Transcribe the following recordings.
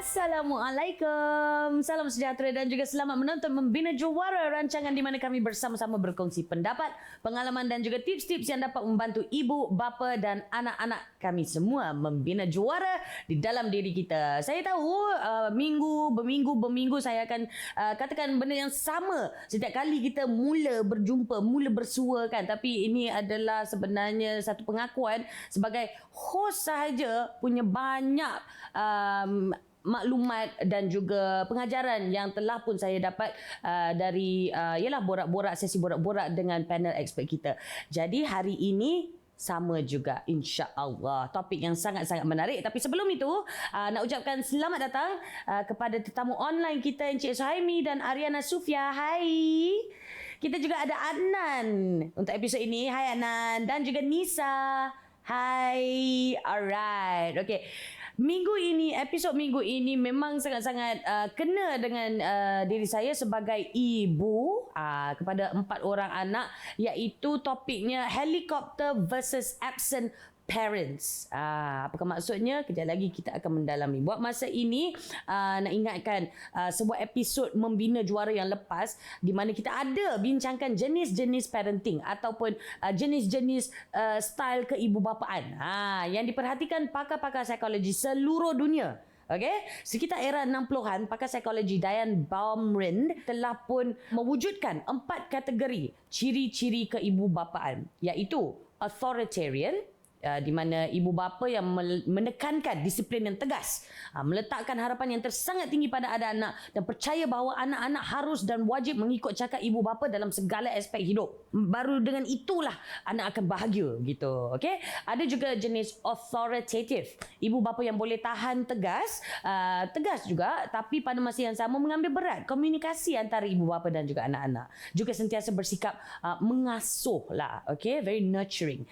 Assalamualaikum. Salam sejahtera dan juga selamat menonton Membina Juara, rancangan di mana kami bersama-sama berkongsi pendapat, pengalaman dan juga tips-tips yang dapat membantu ibu, bapa dan anak-anak kami semua membina juara di dalam diri kita. Saya tahu berminggu saya akan katakan benda yang sama setiap kali kita mula berjumpa, mula bersua kan. Tapi ini adalah sebenarnya satu pengakuan sebagai host sahaja punya banyak maklumat dan juga pengajaran yang telah pun saya dapat dari ialah sesi borak-borak dengan panel expert kita. Jadi hari ini sama juga, insya-Allah. Topik yang sangat-sangat menarik. Tapi sebelum itu, nak ucapkan selamat datang kepada tetamu online kita, Encik Suhaimi dan Ariana Sufia. Hai. Kita juga ada Adnan untuk episod ini. Hai Adnan. Dan juga Nisa. Hai. Alright. Okay. Episod minggu ini memang sangat-sangat kena dengan diri saya sebagai ibu kepada 4 orang anak, iaitu topiknya helikopter versus absent parents. Apakah maksudnya? Kejap lagi kita akan mendalami. Buat masa ini, nak ingatkan sebuah episod Membina Juara yang lepas di mana kita ada bincangkan jenis-jenis parenting ataupun jenis-jenis style keibubapaan yang diperhatikan pakar-pakar psikologi seluruh dunia. Okay? Sekitar era 60-an, pakar psikologi Diane Baumrind telah pun mewujudkan 4 kategori ciri-ciri keibubapaan, iaitu authoritarian, di mana ibu bapa yang menekankan disiplin yang tegas, meletakkan harapan yang sangat tinggi pada anak-anak dan percaya bahawa anak-anak harus dan wajib mengikut cakap ibu bapa dalam segala aspek hidup. Baru dengan itulah anak akan bahagia gitu. Okey, ada juga jenis authoritative, ibu bapa yang boleh tahan tegas juga, tapi pada masa yang sama mengambil berat komunikasi antara ibu bapa dan juga anak-anak. Juga sentiasa bersikap mengasuh lah. Okey, very nurturing.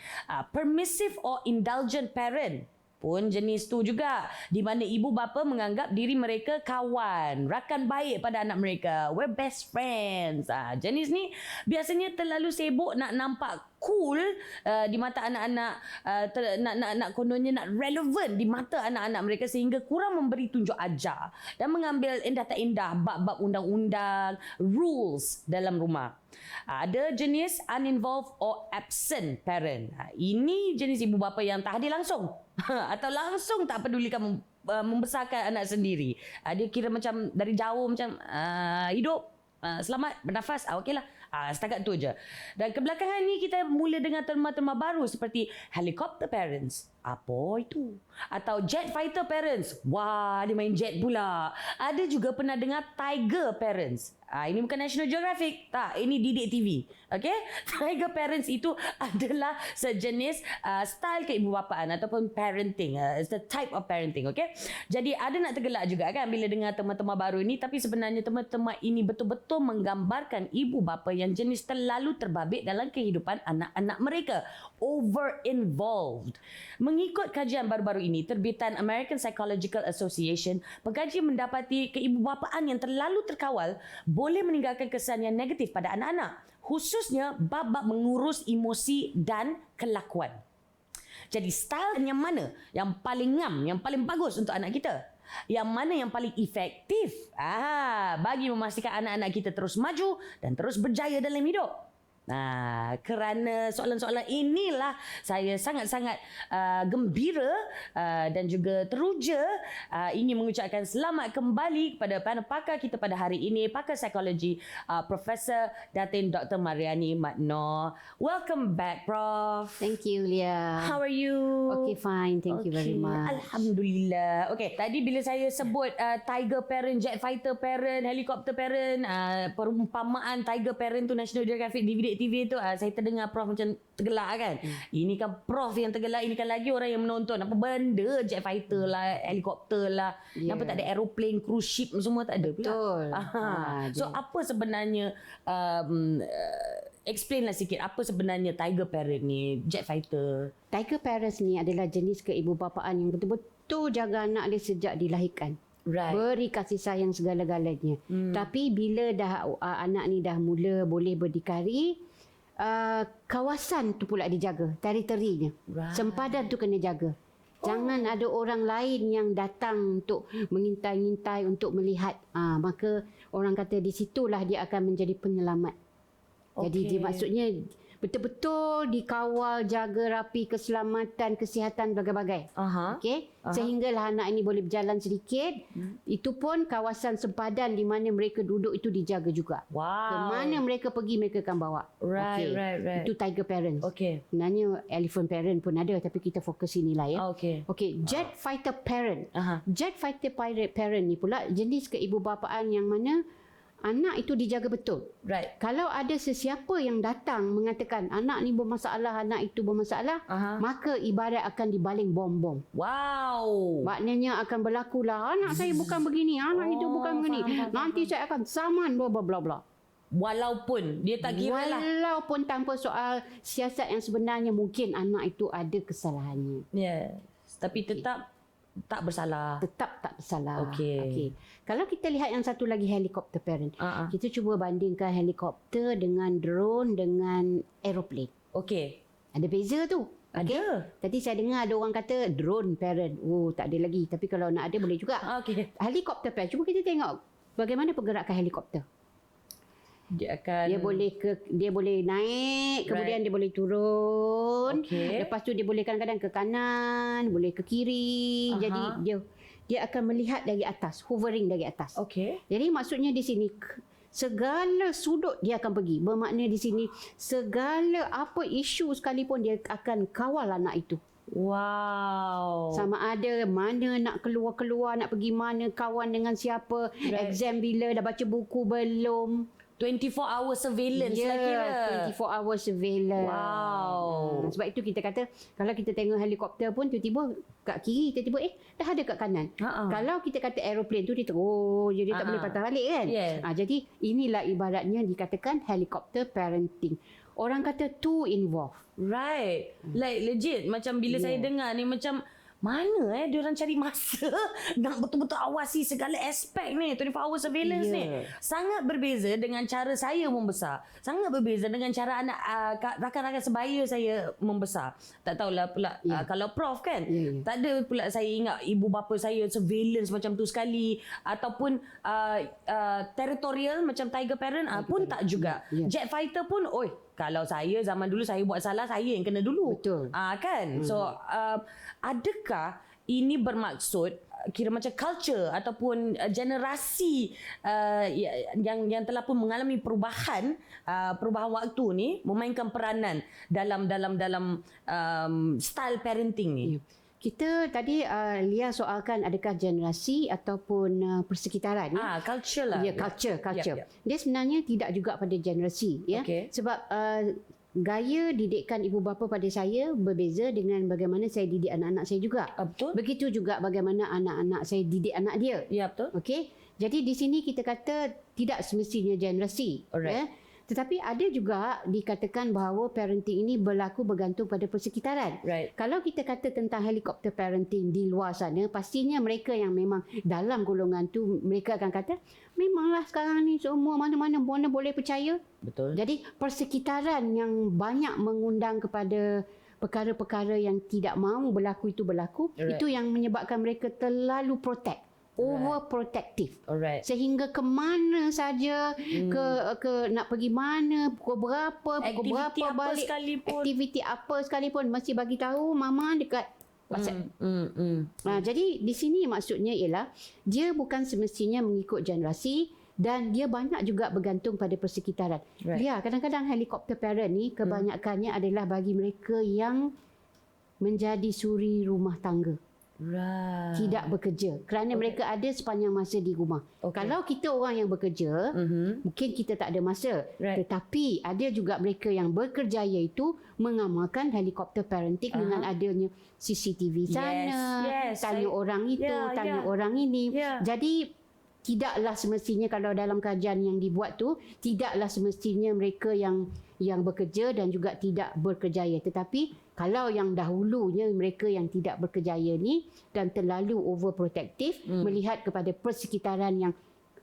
Permissive or indulgent parent pun jenis tu juga, di mana ibu bapa menganggap diri mereka kawan, rakan baik pada anak mereka. We're best friends. Jenis ni biasanya terlalu sibuk nak nampak cool di mata anak-anak, nak kononnya nak relevan di mata anak-anak mereka, sehingga kurang memberi tunjuk ajar dan mengambil indah tak indah bab-bab undang-undang, rules dalam rumah. Ada jenis uninvolved or absent parent. Ini jenis ibu bapa yang tak hadir langsung atau langsung tak pedulikan membesarkan anak sendiri. Dia kira macam dari jauh, macam hidup, selamat bernafas, okeylah, setakat tu je. Dan kebelakangan ni kita mula dengan terma-terma baru seperti helicopter parents. Apa itu? Atau jet fighter parents. Wah, dia main jet pula. Ada juga pernah dengar tiger parents. Ini bukan National Geographic. Tak, ini Didik TV. Okay? Tiger parents itu adalah sejenis style keibubapaan ataupun parenting. It's the type of parenting. Okay? Jadi ada nak tergelak juga kan bila dengar tema-tema baru ini. Tapi sebenarnya tema-tema ini betul-betul menggambarkan ibu bapa yang jenis terlalu terbabit dalam kehidupan anak-anak mereka. Over-involved. Mengikut kajian baru-baru ini, terbitan American Psychological Association, pengkaji mendapati keibubapaan yang terlalu terkawal boleh meninggalkan kesan yang negatif pada anak-anak, khususnya bab-bab mengurus emosi dan kelakuan. Jadi style yang mana yang paling ngam, yang paling bagus untuk anak kita? Yang mana yang paling efektif bagi memastikan anak-anak kita terus maju dan terus berjaya dalam hidup? Kerana soalan-soalan inilah saya sangat-sangat gembira dan juga teruja ingin mengucapkan selamat kembali kepada panel pakar kita pada hari ini, pakar psikologi Profesor Datin Dr. Mariani Matno. Welcome back, Prof. Thank you, Lia. How are you? Okay, fine. Thank you very much. Alhamdulillah. Okay, tadi bila saya sebut tiger parent, jet fighter parent, helicopter parent, perumpamaan tiger parent tu National Geographic DVD TV tu, saya terdengar Prof macam tergelak kan. Ini kan Prof yang tergelak, ini kan lagi orang yang menonton. Apa benda jet fighter lah, helikopter lah, kenapa tak ada aeroplane, cruise ship semua tak ada pula. Betul. So apa sebenarnya, explain lah sikit apa sebenarnya tiger parent ni, jet fighter. Tiger parents ni adalah jenis keibubapaan yang betul-betul jaga anak dia sejak dilahirkan. Right. Beri kasih sayang segala-galanya. Tapi bila dah anak ni dah mula boleh berdikari, kawasan tu pula dijaga, teritorinya. Right. Sempadan tu kena jaga. Jangan ada orang lain yang datang untuk mengintai-intai untuk melihat. Maka orang kata di situlah dia akan menjadi penyelamat. Jadi dia maksudnya betul-betul dikawal, jaga rapi keselamatan, kesihatan berbagai-bagai. Okey. Sehinggalah anak ini boleh berjalan sedikit. Itu pun kawasan sempadan di mana mereka duduk itu dijaga juga. Ke mana mereka pergi mereka akan bawa. Right. Itu tiger parents. Sebenarnya elephant parent pun ada tapi kita fokus inilah ya. Okey, jet fighter parent. Jet fighter parent ni pula jenis keibubapaan yang mana anak itu dijaga betul. Kalau ada sesiapa yang datang mengatakan anak ni bermasalah, anak itu bermasalah, maka ibarat akan dibaling bom-bom. Maknanya akan berlakulah anak saya bukan begini, anak itu bukan begini. Nanti saya akan saman bla bla bla. Walaupun dia tak kira lah. Walaupun tanpa soal siasat yang sebenarnya mungkin anak itu ada kesalahannya. Tapi tetap tak bersalah. Tetap tak bersalah. Okey. Kalau kita lihat yang satu lagi helikopter parent. Kita cuba bandingkan helikopter dengan drone dengan aeroplane. Ada beza tu. Ada. Tadi saya dengar ada orang kata drone parent. Tak ada lagi. Tapi kalau nak ada boleh juga. Helikopter parent. Cuba kita tengok bagaimana pergerakan helikopter. Dia akan Dia boleh naik, kemudian dia boleh turun. Lepas tu dia boleh kadang-kadang ke kanan, boleh ke kiri. Jadi dia akan melihat dari atas, hovering dari atas. Jadi maksudnya di sini segala sudut dia akan pergi. Bermakna di sini segala apa isu sekalipun dia akan kawal anak itu. Sama ada mana nak keluar-keluar, nak pergi mana, kawan dengan siapa, exam bila, dah baca buku belum. 24 hour surveillance lah kira. 24 hour surveillance. Sebab itu kita kata kalau kita tengok helikopter pun tiba-tiba kat kiri, tiba-tiba dah ada kat kanan. Kalau kita kata aeroplane tu dia terus jadi tak boleh patah balik kan. Jadi inilah ibaratnya dikatakan helicopter parenting. Orang kata too involved. Like legit macam bila saya dengar ni macam mana diorang cari masa nak betul-betul awasi segala aspek ni 24 hour surveillance ni. Sangat berbeza dengan cara saya membesar. Sangat berbeza dengan cara anak rakan-rakan sebaya saya membesar. Tak tahulah pula kalau Prof kan. Tak ada pula saya ingat ibu bapa saya surveillance macam tu sekali ataupun territorial macam tiger parent pun tak juga. Jet fighter pun kalau saya zaman dulu saya buat salah, saya yang kena dulu. Kan? So adakah ini bermaksud kira macam culture ataupun generasi yang telah pun mengalami perubahan waktu ni memainkan peranan dalam style parenting ni? Kita tadi Lia soalkan adakah generasi ataupun persekitaran culture lah. Culture. Dia sebenarnya tidak juga pada generasi sebab gaya didikan ibu bapa pada saya berbeza dengan bagaimana saya didik anak-anak saya juga. Betul. Begitu juga bagaimana anak-anak saya didik anak dia. Betul. Jadi di sini kita kata tidak semestinya generasi. Tetapi ada juga dikatakan bahawa parenting ini berlaku bergantung pada persekitaran. Kalau kita kata tentang helikopter parenting di luar sana, pastinya mereka yang memang dalam golongan tu mereka akan kata memanglah sekarang ni semua mana-mana boleh percaya. Betul. Jadi persekitaran yang banyak mengundang kepada perkara-perkara yang tidak mahu berlaku itu berlaku, itu yang menyebabkan mereka terlalu protect. Overprotective. Sehingga ke mana saja, ke nak pergi mana, pukul berapa balik, aktiviti apa sekalipun mesti bagi tahu mama dekat WhatsApp. Jadi di sini maksudnya ialah dia bukan semestinya mengikut generasi dan dia banyak juga bergantung pada persekitaran. Kadang-kadang helikopter parent ni kebanyakannya adalah bagi mereka yang menjadi suri rumah tangga. Tidak bekerja kerana mereka ada sepanjang masa di rumah. Kalau kita orang yang bekerja, mungkin kita tak ada masa. Tetapi ada juga mereka yang bekerja iaitu mengamalkan helikopter parenting dengan adanya CCTV sana, tanya orang itu, tanya orang ini. Jadi tidaklah semestinya kalau dalam kajian yang dibuat tu tidaklah semestinya mereka yang bekerja dan juga tidak berkerjaya, tetapi kalau yang dahulunya mereka yang tidak berkerjaya ni dan terlalu overprotective melihat kepada persekitaran yang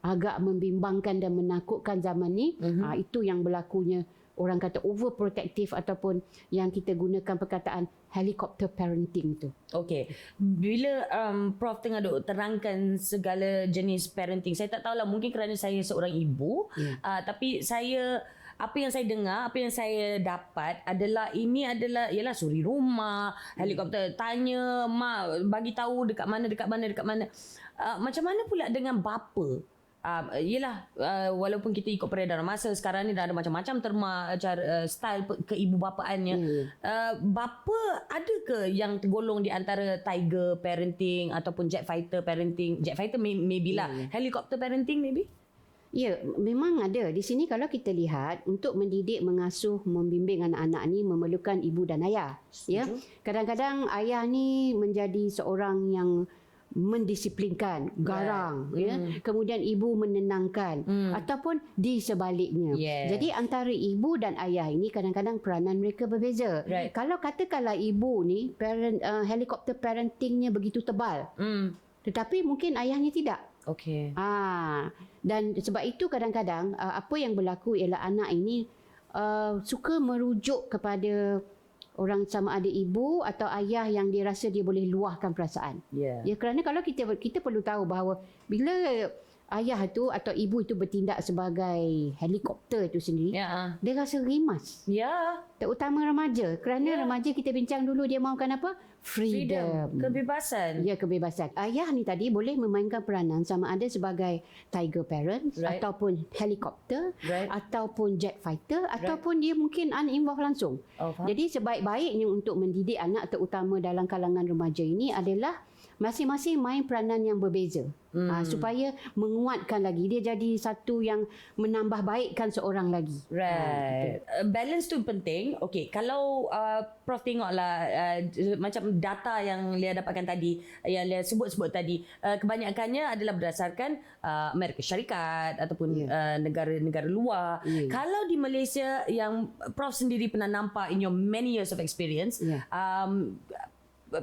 agak membimbangkan dan menakutkan zaman ni, itu yang berlakunya orang kata overprotective ataupun yang kita gunakan perkataan helicopter parenting tu. Okey. Bila Prof tengah duk terangkan segala jenis parenting, saya tak tahulah, mungkin kerana saya seorang ibu, tapi apa yang saya dengar, apa yang saya dapat adalah ini adalah ialah suri rumah, helikopter tanya mak bagi tahu dekat mana. Macam mana pula dengan bapa? Walaupun kita ikut peredaran masa sekarang ni dah ada macam-macam style keibubapaannya. Bapa ada ke yang tergolong di antara tiger parenting ataupun jet fighter parenting? Jet fighter maybe lah. Helicopter parenting maybe? Ya, memang ada. Di sini kalau kita lihat, untuk mendidik, mengasuh, membimbing anak-anak ni memerlukan ibu dan ayah. Ya. Kadang-kadang ayah ni menjadi seorang yang mendisiplinkan, garang, ya. Kemudian ibu menenangkan ataupun di sebaliknya. Jadi antara ibu dan ayah ini kadang-kadang peranan mereka berbeza. Kalau katakanlah ibu ni helicopter parentingnya begitu tebal. Tetapi mungkin ayahnya tidak. Okey. Dan sebab itu kadang-kadang apa yang berlaku ialah anak ini suka merujuk kepada orang sama ada ibu atau ayah yang dia rasa dia boleh luahkan perasaan. Ya, kerana kalau kita perlu tahu bahawa bila ayah tu atau ibu itu bertindak sebagai helikopter itu sendiri, dia rasa rimas. Terutama remaja. Kerana remaja kita bincang dulu dia mahukan apa? Freedom. Kebebasan. Ya, kebebasan. Ayah ni tadi boleh memainkan peranan sama ada sebagai tiger parent ataupun helikopter ataupun jet fighter ataupun dia mungkin uninvolved langsung. Jadi sebaik-baiknya untuk mendidik anak terutama dalam kalangan remaja ini adalah masing-masing main peranan yang berbeza. Supaya menguatkan lagi. Dia jadi satu yang menambah baikkan seorang lagi. Balance tu penting. Okey, kalau Prof tengoklah macam data yang Lia dapatkan tadi, yang Lia sebut tadi, kebanyakannya adalah berdasarkan Amerika Syarikat ataupun negara-negara luar. Kalau di Malaysia yang Prof sendiri pernah nampak in your many years of experience,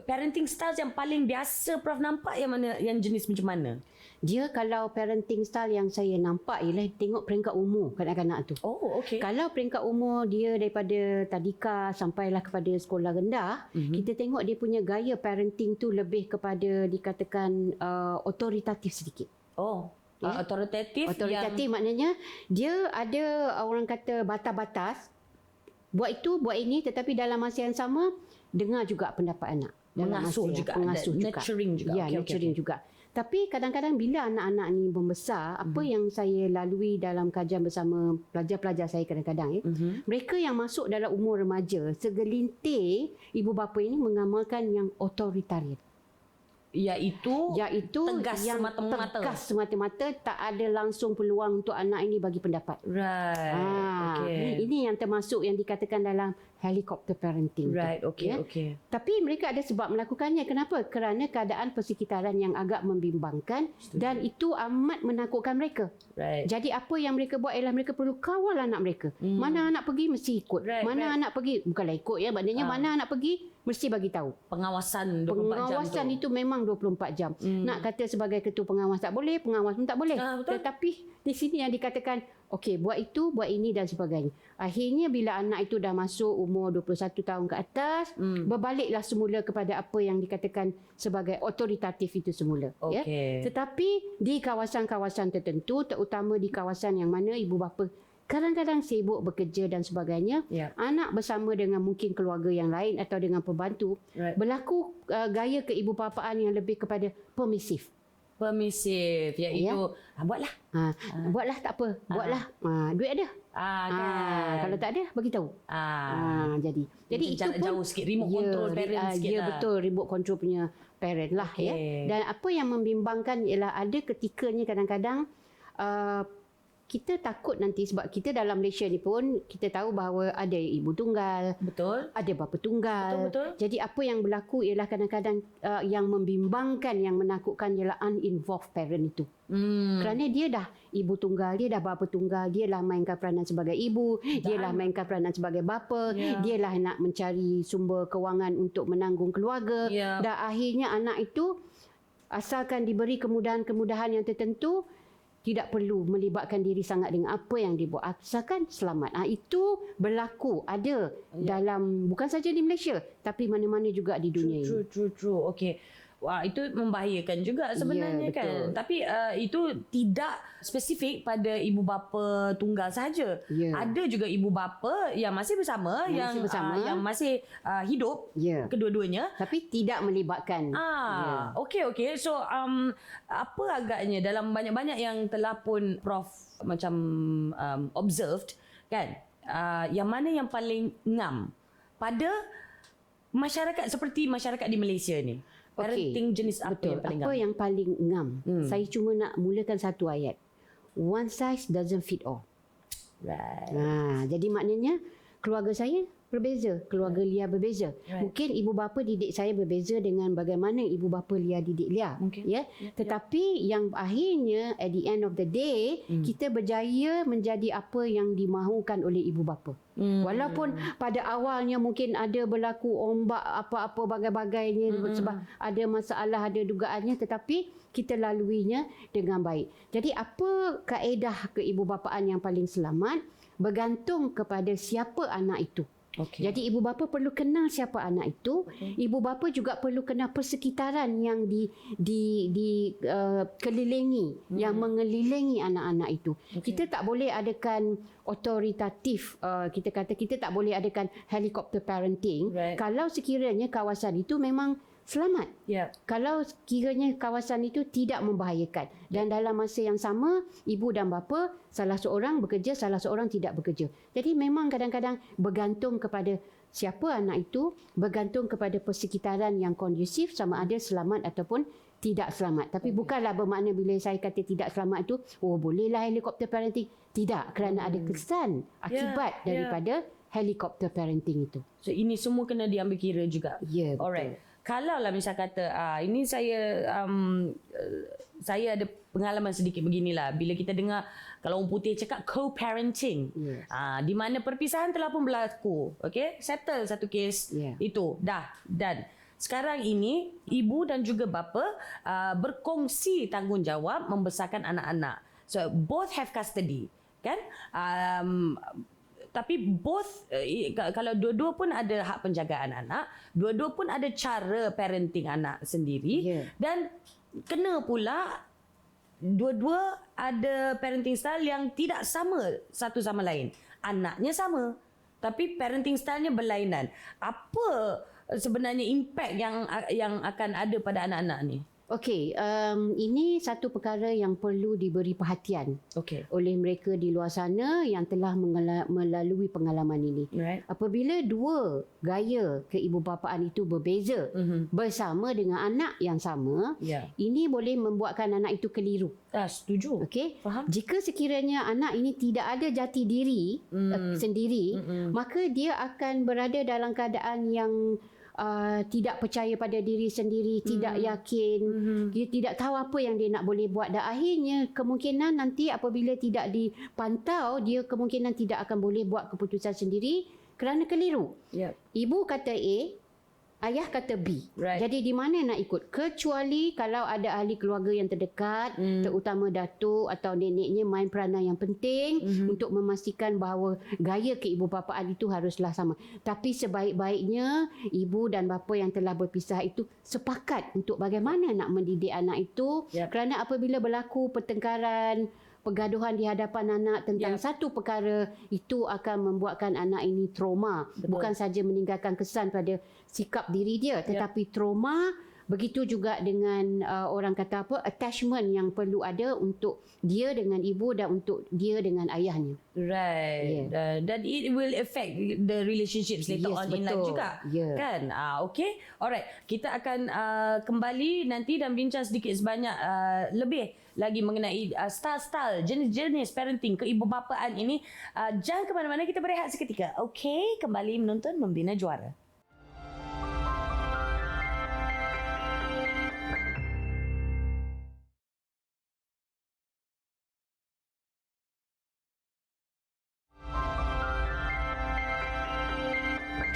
parenting style yang paling biasa Prof nampak yang mana, yang jenis macam mana? Dia kalau parenting style yang saya nampak ialah tengok peringkat umur kanak-kanak tu. Okey. Kalau peringkat umur dia daripada tadika sampailah kepada sekolah rendah, kita tengok dia punya gaya parenting tu lebih kepada dikatakan otoritatif sedikit. Otoritatif maknanya dia ada orang kata batas-batas. Buat itu, buat ini, tetapi dalam masa yang sama dengar juga pendapat anak. Mengasuh juga. Nurturing juga. Ya, nurturing juga. Tapi kadang-kadang bila anak-anak ni membesar, apa yang saya lalui dalam kajian bersama pelajar-pelajar saya kadang-kadang, mereka yang masuk dalam umur remaja, segelintir ibu bapa ini mengamalkan yang otoritarian. Iaitu tegas yang tegas semata-mata, tak ada langsung peluang untuk anak ini bagi pendapat. Ini yang termasuk yang dikatakan dalam helicopter parenting. Okey. Tapi mereka ada sebab melakukannya. Kenapa? Kerana keadaan persekitaran yang agak membimbangkan dan itu amat menakutkan mereka. Jadi apa yang mereka buat ialah mereka perlu kawal anak mereka. Mana anak pergi mesti ikut. Mana anak pergi bukanlah ikut ya, maknanya mana anak pergi mesti bagi tahu. Pengawasan 24 jam. Pengawasan itu memang 24 jam. Nak kata sebagai ketua pengawas tak boleh, pengawas pun tak boleh. Tetapi di sini yang dikatakan okey, buat itu, buat ini dan sebagainya. Akhirnya bila anak itu dah masuk umur 21 tahun ke atas, berbaliklah semula kepada apa yang dikatakan sebagai otoritatif itu semula. Ya? Tetapi di kawasan-kawasan tertentu, terutama di kawasan yang mana ibu bapa kadang-kadang sibuk bekerja dan sebagainya, anak bersama dengan mungkin keluarga yang lain atau dengan pembantu, berlaku gaya keibubapaan yang lebih kepada permisif. Iaitu buatlah. Buatlah tak apa. Buatlah. Duit ada. Kalau tak ada bagi tahu. Jadi itu pun jauh sikit remote control parent sikit lah. Betul, remote control punya parent lah ya. Dan apa yang membimbangkan ialah ada ketikanya kadang-kadang kita takut nanti sebab kita dalam Malaysia ni pun kita tahu bahawa ada ibu tunggal, ada bapa tunggal. Jadi apa yang berlaku ialah kadang-kadang yang membimbangkan, yang menakutkan ialah uninvolved parent itu. Kerana dia dah ibu tunggal, dia dah bapa tunggal, dia lah mainkan peranan sebagai ibu, dia lah mainkan peranan sebagai bapa, dia lah nak mencari sumber kewangan untuk menanggung keluarga. Dan akhirnya anak itu asalkan diberi kemudahan-kemudahan yang tertentu, tidak perlu melibatkan diri sangat dengan apa yang dibuat, asalkan selamat. Itu berlaku, ada dalam, bukan saja di Malaysia tapi mana-mana juga di dunia ini. True. Okey. Wah, itu membahayakan juga sebenarnya kan. Tapi itu tidak spesifik pada ibu bapa tunggal saja. Ada juga ibu bapa yang masih bersama, yang masih hidup, kedua-duanya, tapi tidak melibatkan. Okey. So apa agaknya dalam banyak-banyak yang telah pun Prof macam observed kan, yang mana yang paling ngam pada masyarakat seperti masyarakat di Malaysia ni? Parenting jenis apa yang paling ngam? Apa yang paling ngam? Saya cuma nak mulakan satu ayat. One size doesn't fit all. Right. Jadi maknanya keluarga saya berbeza, keluarga Lia berbeza. Mungkin ibu bapa didik saya berbeza dengan bagaimana ibu bapa Lia didik Lia. Tetapi yang akhirnya at the end of the day, kita berjaya menjadi apa yang dimahukan oleh ibu bapa. Walaupun pada awalnya mungkin ada berlaku ombak apa-apa bagai-bagainya, sebab ada masalah, ada dugaannya, tetapi kita laluinya dengan baik. Jadi apa kaedah keibubapaan yang paling selamat bergantung kepada siapa anak itu. Jadi ibu bapa perlu kenal siapa anak itu. Ibu bapa juga perlu kenal persekitaran yang dikelilingi, yang mengelilingi anak-anak itu. Kita tak boleh adakan otoritatif, kita kata kita tak boleh adakan helicopter parenting kalau sekiranya kawasan itu memang selamat. Kalau kiranya kawasan itu tidak membahayakan. Dan dalam masa yang sama, ibu dan bapa, salah seorang bekerja, salah seorang tidak bekerja. Jadi memang kadang-kadang bergantung kepada siapa anak itu, bergantung kepada persekitaran yang kondusif, sama ada selamat ataupun tidak selamat. Tapi bukanlah bermakna bila saya kata tidak selamat itu, bolehlah helikopter parenting. Tidak, kerana ada kesan akibat daripada helikopter parenting itu. So ini semua kena diambil kira juga. Ya, betul. Alright. Kalau lah misal kata ini saya ada pengalaman sedikit beginilah, bila kita dengar kalau orang putih cakap co-parenting, di mana perpisahan telah pun berlaku, settle satu kes itu dah, dan sekarang ini ibu dan juga bapa berkongsi tanggungjawab membesarkan anak-anak. So both have custody, kan? Tapi both, kalau dua-dua pun ada hak penjagaan anak, dua-dua pun ada cara parenting anak sendiri, dan kena pula dua-dua ada parenting style yang tidak sama satu sama lain. Anaknya sama, tapi parenting stylenya berlainan. Apa sebenarnya impact yang akan ada pada anak-anak ni? Ini satu perkara yang perlu diberi perhatian oleh mereka di luar sana yang telah melalui pengalaman ini. Apabila dua gaya keibubapaan itu berbeza bersama dengan anak yang sama, ini boleh membuatkan anak itu keliru. Setuju. Faham. Jika sekiranya anak ini tidak ada jati diri sendiri, maka dia akan berada dalam keadaan yang tidak percaya pada diri sendiri, tidak yakin, dia tidak tahu apa yang dia nak boleh buat, dan akhirnya kemungkinan nanti apabila tidak dipantau, dia kemungkinan tidak akan boleh buat keputusan sendiri kerana keliru. Ibu kata A, ayah kata B. Jadi di mana nak ikut? Kecuali kalau ada ahli keluarga yang terdekat, terutama datuk atau neneknya main peranan yang penting untuk memastikan bahawa gaya keibubapaan itu haruslah sama. Tapi sebaik-baiknya ibu dan bapa yang telah berpisah itu sepakat untuk bagaimana nak mendidik anak itu, kerana apabila berlaku pertengkaran, pergaduhan di hadapan anak tentang satu perkara, itu akan membuatkan anak ini trauma. Bukan saja meninggalkan kesan pada sikap diri dia, tetapi trauma. Begitu juga dengan orang kata attachment yang perlu ada untuk dia dengan ibu dan untuk dia dengan ayahnya. Dan it will affect the relationships later on in life juga. Kan? Alright. Kita akan kembali nanti dan bincang sedikit sebanyak lebih lagi mengenai style-style, jenis-jenis parenting keibubapaan ini. Jangan ke mana-mana, kita berehat seketika. Kembali menonton Membina Juara.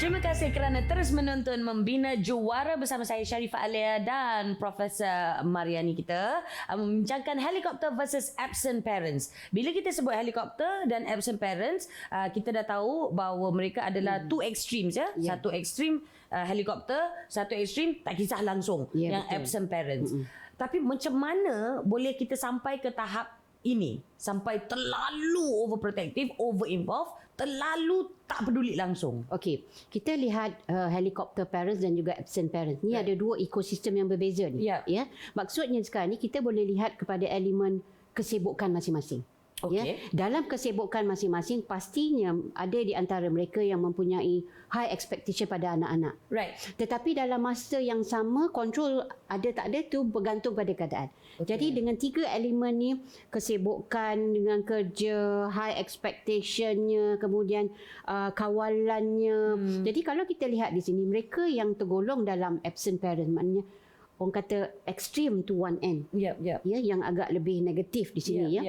Terima kasih kerana terus menonton Membina Juara bersama saya Sharifah Alia dan Profesor Mariani kita membincangkan helikopter versus absent parents. Bila kita sebut helikopter dan absent parents, kita dah tahu bahawa mereka adalah two extremes ya. Satu ekstrim helikopter, satu ekstrim tak kisah langsung yang betul. Absent parents. Tapi macam mana boleh kita sampai ke tahap ini, sampai terlalu overprotective, over involved, terlalu tak peduli langsung? Okey, kita lihat helicopter parents dan juga absent parents. Ni ada dua ekosistem yang berbeza ni. Ya. Maksudnya sekarang ni kita boleh lihat kepada elemen kesibukan masing-masing. Ya, dalam kesibukan masing-masing pastinya ada di antara mereka yang mempunyai high expectation pada anak-anak. Right. Tetapi dalam masa yang sama kontrol ada tak ada tu bergantung pada keadaan. Jadi dengan tiga elemen ni, kesibukan dengan kerja, high expectationnya, kemudian kawalannya. Jadi kalau kita lihat di sini mereka yang tergolong dalam absent parent, maknanya orang kata extreme to one end. Ya, yang agak lebih negatif di sini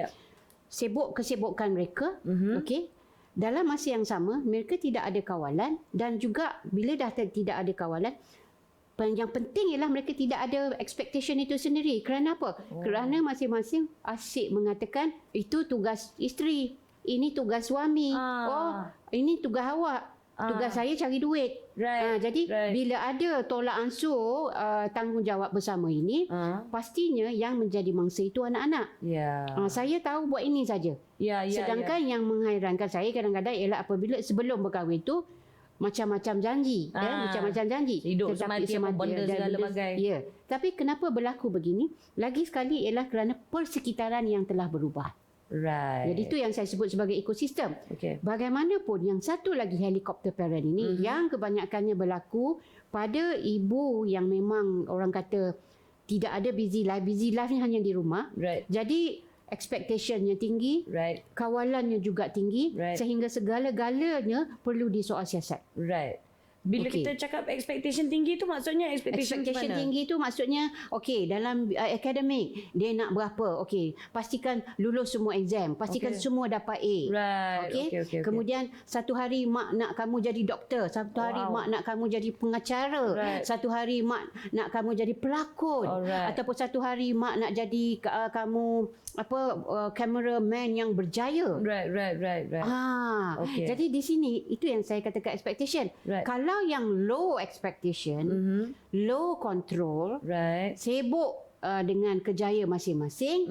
sibuk kesibukan mereka, okey. Dalam masa yang sama mereka tidak ada kawalan dan juga bila dah tidak ada kawalan, yang penting ialah mereka tidak ada expectation itu sendiri. Kerana apa? Kerana masing-masing asyik mengatakan itu tugas isteri, ini tugas suami. Ini tugas awak. Tugas saya cari duit. Jadi bila ada tolak ansur tanggungjawab bersama ini, pastinya yang menjadi mangsa itu anak-anak. Saya tahu buat ini saja. Sedangkan yang menghairankan saya kadang-kadang ialah apabila sebelum berkahwin itu macam-macam janji, macam-macam janji. Hidup semati benda segala bagai. Tapi kenapa berlaku begini? Lagi sekali ialah kerana persekitaran yang telah berubah. Jadi itu yang saya sebut sebagai ekosistem. Bagaimanapun yang satu lagi helikopter parent ini yang kebanyakannya berlaku pada ibu yang memang orang kata tidak ada busy life ni hanya di rumah. Jadi expectationnya tinggi, kawalannya juga tinggi, sehingga segala-galanya perlu disoal siasat. Bila kita cakap expectation tinggi tu maksudnya expectation tinggi tu maksudnya dalam akademik dia nak berapa, pastikan lulus semua exam, pastikan semua dapat A. Kemudian satu hari mak nak kamu jadi doktor, satu hari mak nak kamu jadi pengacara, satu hari mak nak kamu jadi pelakon, ataupun satu hari mak nak jadi kamu cameraman yang berjaya. Jadi di sini itu yang saya katakan expectation. Kalau yang low expectation, low control, sibuk dengan kerjaya masing-masing,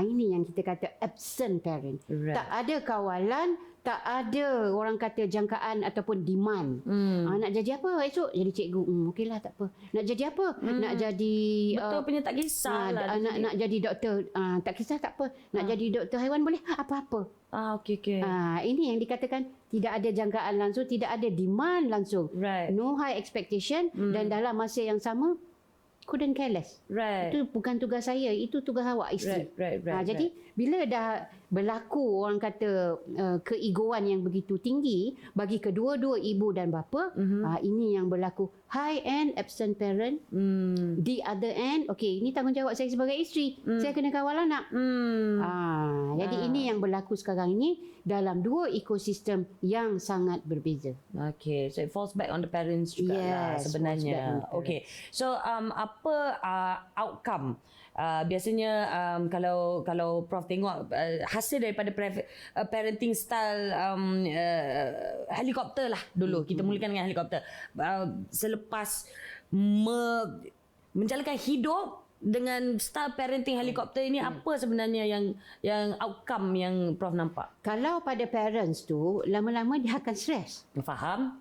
ini yang kita kata absent parent. Tak ada kawalan, tak ada orang kata jangkaan ataupun demand. Nak jadi apa esok? Jadi cikgu. Okeylah, tak apa. Nak jadi apa? Nak jadi betul punya tak kisah lah. Nak jadi doktor. Tak kisah, tak apa. Nak jadi doktor haiwan boleh? Apa-apa. Ini yang dikatakan tidak ada jangkaan langsung, tidak ada demand langsung. No high expectation dan dalam masa yang sama couldn't care less. Itu bukan tugas saya, itu tugas awak isteri. Jadi bila dah berlaku orang kata keegoan yang begitu tinggi bagi kedua-dua ibu dan bapa, ini yang berlaku high end absent parent. The other end, ini tanggungjawab saya sebagai isteri, saya kena kawal anak. Jadi ini yang berlaku sekarang ini dalam dua ekosistem yang sangat berbeza. So it falls back on the parents juga lah sebenarnya. So apa outcome biasanya kalau Prof tengok hasil daripada parenting style helikopter lah dulu. Kita mulakan dengan helikopter. Selepas menjalankan hidup dengan style parenting helikopter ini, apa sebenarnya yang outcome yang Prof nampak? Kalau pada parents tu lama-lama dia akan stres. Faham?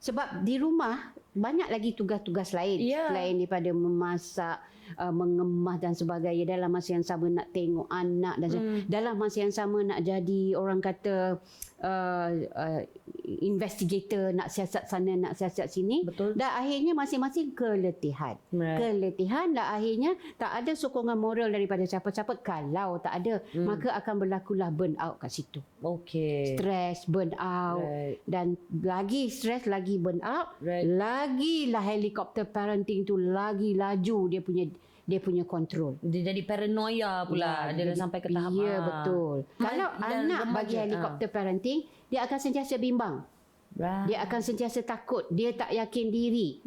Sebab di rumah banyak lagi tugas-tugas lain selain daripada memasak, mengemas dan sebagainya. Dalam masa yang sama nak tengok anak dan dalam masa yang sama nak jadi orang kata investigator, nak siasat sana, nak siasat sini. Dan akhirnya masing-masing keletihan. Keletihan dan akhirnya tak ada sokongan moral daripada siapa-siapa. Kalau tak ada, maka akan berlakulah burn out kat situ. Stres, burn out. Dan lagi stres, lagi burn out. Lagilah helikopter parenting tu lagi laju dia punya kontrol. Dia jadi paranoia pula. Dia dah sampai ke tahap. Ya, betul. Kalau anak bagi helikopter parenting, dia akan sentiasa bimbang. Dia akan sentiasa takut, dia tak yakin diri,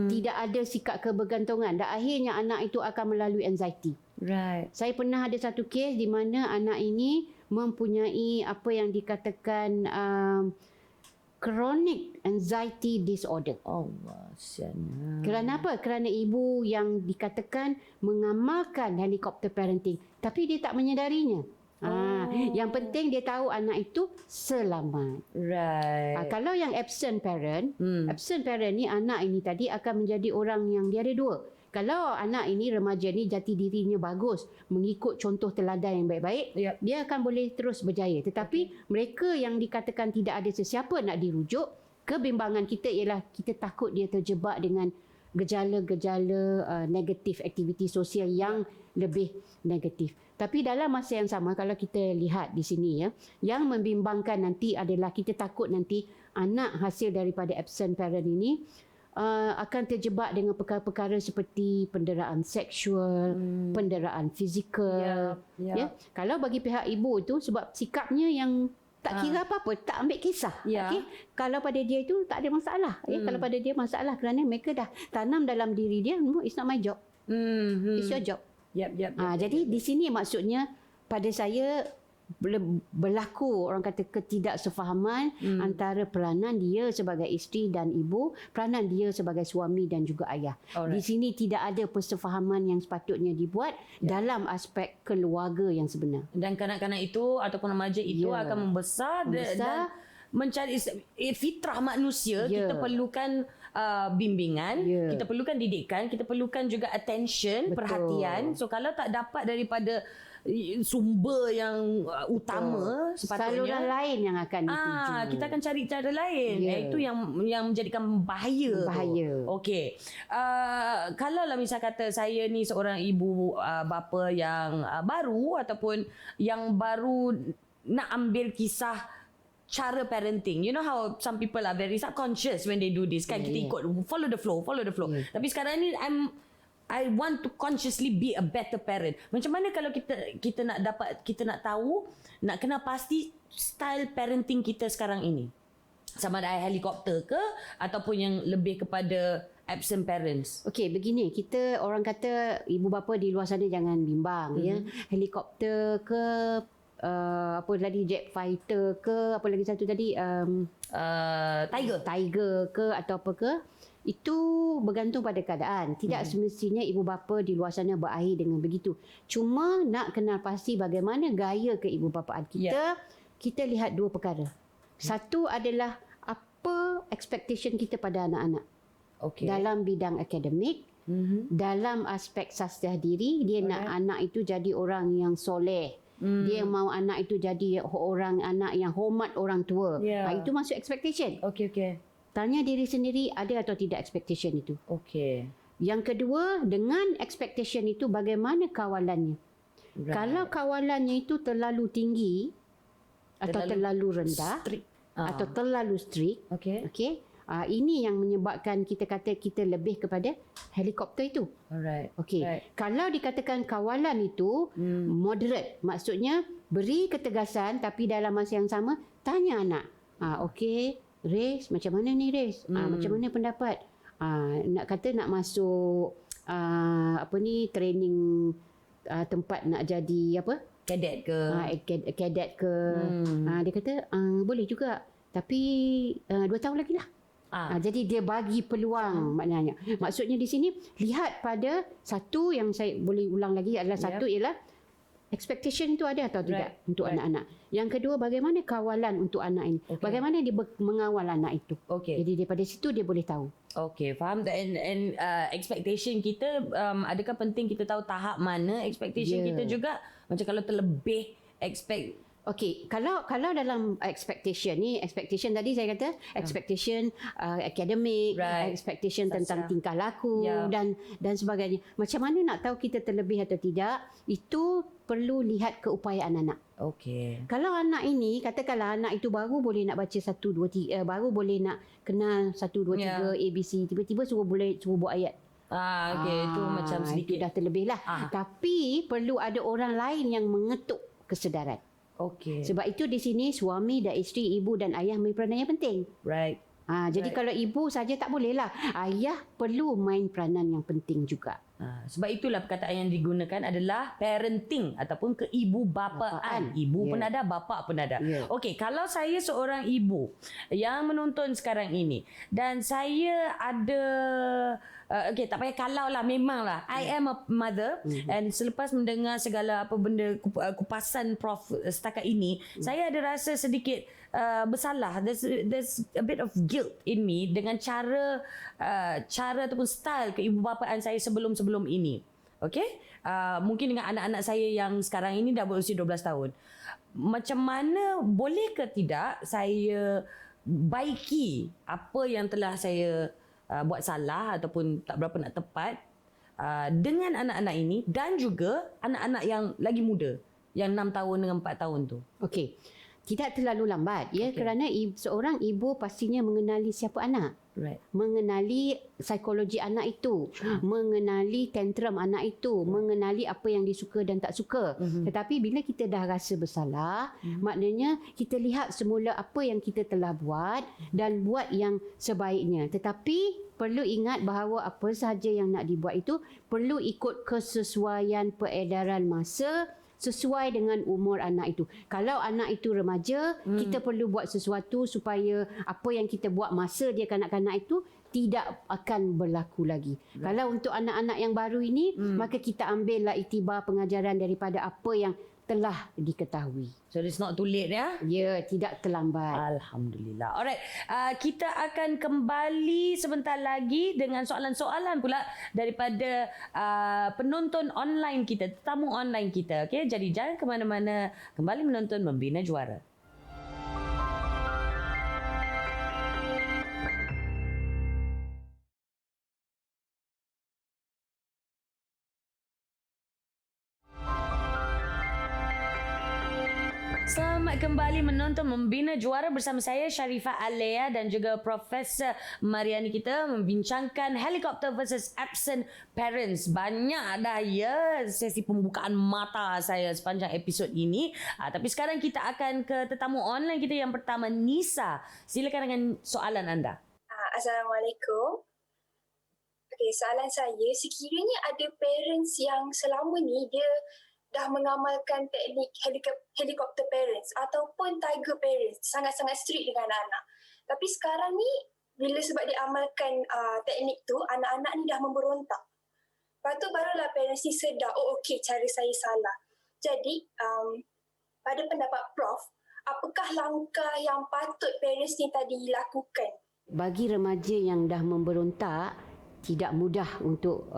tidak ada sikap kebergantungan dan akhirnya anak itu akan melalui anxiety. Saya pernah ada satu kes di mana anak ini mempunyai apa yang dikatakan chronic anxiety disorder. Allah, siannya. Kerana apa? Kerana ibu yang dikatakan mengamalkan helikopter parenting tapi dia tak menyedarinya. Yang penting dia tahu anak itu selamat. Kalau yang absent parent ni anak ini tadi akan menjadi orang yang dia ada dua. Kalau anak ini remaja ni jati dirinya bagus, mengikut contoh teladan yang baik-baik, dia akan boleh terus berjaya. Tetapi mereka yang dikatakan tidak ada sesiapa nak dirujuk, kebimbangan kita ialah kita takut dia terjebak dengan gejala-gejala negatif aktiviti sosial yang lebih negatif. Tapi dalam masa yang sama kalau kita lihat di sini yang membimbangkan nanti adalah kita takut nanti anak hasil daripada absent parent ini akan terjebak dengan perkara-perkara seperti penderaan seksual, penderaan fizikal. Kalau bagi pihak ibu itu sebab sikapnya yang tak kira apa-apa, tak ambil kisah. Kalau pada dia itu tak ada masalah. Kalau pada dia masalah kerana mereka dah tanam dalam diri dia, it's not my job. It's your job. Jadi di sini maksudnya pada saya berlaku orang kata ketidaksefahaman antara peranan dia sebagai isteri dan ibu, peranan dia sebagai suami dan juga ayah. Di sini tidak ada persefahaman yang sepatutnya dibuat dalam aspek keluarga yang sebenar. Dan kanak-kanak itu ataupun remaja itu akan membesar dan mencari fitrah manusia. Kita perlukan bimbingan, kita perlukan didikan, kita perlukan juga attention, perhatian. So kalau tak dapat daripada sumber yang utama, sepatutnya saluran lain yang akan dituju. Kita akan cari cara lain. Itu yang menjadikan bahaya. Okey. Kalau lah misal kata saya ni seorang ibu bapa yang baru ataupun yang baru nak ambil kisah cara parenting. You know how some people are very subconscious when they do this. Kan kita ikut follow the flow. Tapi sekarang ni I want to consciously be a better parent. Macam mana kalau kita nak tahu, nak kenal pasti style parenting kita sekarang ini? Sama ada helikopter ke ataupun yang lebih kepada absent parents? Okey, begini, kita orang kata ibu bapa di luar sana jangan bimbang helikopter ke apa tadi, jet fighter ke, apa lagi satu tadi, tiger ke atau apa ke, itu bergantung pada keadaan. Tidak semestinya ibu bapa di luar sana berakhir dengan begitu. Cuma nak kenal pasti bagaimana gaya keibubapaan kita. Kita lihat dua perkara. Satu adalah apa expectation kita pada anak-anak. Dalam bidang akademik, dalam aspek sasdah diri, dia nak anak itu jadi orang yang soleh. Dia mau anak itu jadi anak yang hormat orang tua. Itu masuk expectation. Tanya diri sendiri, ada atau tidak expectation itu. Yang kedua, dengan expectation itu bagaimana kawalannya. Kalau kawalannya itu terlalu tinggi atau terlalu rendah atau terlalu strict, ini yang menyebabkan kita kata kita lebih kepada helikopter itu. Kalau dikatakan kawalan itu moderate, maksudnya beri ketegasan tapi dalam masa yang sama tanya anak. Res, macam mana ni Res? Macam mana pendapat? Nak kata nak masuk training tempat nak jadi apa? Cadet ke? Cadet ke? Dia kata boleh juga. Tapi 2 tahun lagi lah. Jadi dia bagi peluang maknanya. Maksudnya di sini lihat pada satu yang saya boleh ulang lagi adalah satu ialah expectation itu ada atau tidak untuk anak-anak. Yang kedua, bagaimana kawalan untuk anak ini. Bagaimana dia mengawal anak itu. Jadi daripada situ dia boleh tahu. Faham. And expectation kita, adakah penting kita tahu tahap mana expectation kita juga? Macam kalau terlebih expect. Kalau dalam expectation ni, expectation tadi saya kata expectation akademik, expectation tentang tingkah laku dan sebagainya. Macam mana nak tahu kita terlebih atau tidak? Itu perlu lihat keupayaan anak. Kalau anak ini, katakanlah anak itu baru boleh nak baca 1 2 3, baru boleh nak kenal 1 2 3 ABC, tiba-tiba suruh buat ayat. Itu macam sedikit itu dah terlebih lah. Tapi perlu ada orang lain yang mengetuk kesedaran. Okey. Sebab itu di sini suami dan isteri, ibu dan ayah main peranan yang penting. Right. Jadi kalau ibu saja tak boleh lah. Ayah perlu main peranan yang penting juga. Sebab itulah perkataan yang digunakan adalah parenting ataupun keibubapaan. Ibu pun ada, bapa pun ada. Okey, kalau saya seorang ibu yang menonton sekarang ini dan saya ada okey, tak payah kalau lah, memanglah I am a mother and selepas mendengar segala apa benda kupasan Prof setakat ini, saya ada rasa sedikit bersalah. There's a bit of guilt in me dengan cara ataupun style keibubapaan saya sebelum ini. Okey? Mungkin dengan anak-anak saya yang sekarang ini dah berusia 12 tahun. Macam mana, boleh ke tidak saya baiki apa yang telah saya buat salah ataupun tak berapa nak tepat dengan anak-anak ini dan juga anak-anak yang lagi muda, yang 6 tahun dengan 4 tahun tu. Okey. Tidak terlalu lambat kerana seorang ibu pastinya mengenali siapa anak. Right. Mengenali psikologi anak itu, mengenali tantrum anak itu, mengenali apa yang disuka dan tak suka. Tetapi bila kita dah rasa bersalah, maknanya kita lihat semula apa yang kita telah buat dan buat yang sebaiknya. Tetapi perlu ingat bahawa apa sahaja yang nak dibuat itu perlu ikut kesesuaian peredaran masa sesuai dengan umur anak itu. Kalau anak itu remaja, kita perlu buat sesuatu supaya apa yang kita buat masa dia kanak-kanak itu tidak akan berlaku lagi. Kalau untuk anak-anak yang baru ini, maka kita ambillah iktibar pengajaran daripada apa yang telah diketahui. So it's not too late ya? Ya, tidak terlambat. Alhamdulillah. Alright, kita akan kembali sebentar lagi dengan soalan-soalan pula daripada penonton online kita, tetamu online kita. Okay? Jadi jangan ke mana-mana, kembali menonton Membina Juara. Selamat kembali menonton Membina Juara bersama saya Sharifah Alea dan juga Profesor Mariani. Kita membincangkan helikopter versus absent parents. Banyak dah ya sesi pembukaan mata saya sepanjang episod ini. Tapi sekarang kita akan ke tetamu online kita yang pertama, Nisa. Silakan dengan soalan anda. Assalamualaikum. Okey, soalan saya, sekiranya ada parents yang selama ni dia dah mengamalkan teknik helicopter parents ataupun tiger parents, sangat-sangat strict dengan anak-anak. Tapi sekarang ni, bila sebab dia amalkan teknik tu, anak-anak ni dah memberontak. Lepas tu barulah parents ni sedar, oh okey, cara saya salah. Jadi, pada pendapat Prof, apakah langkah yang patut parents ni tadi lakukan? Bagi remaja yang dah memberontak, tidak mudah untuk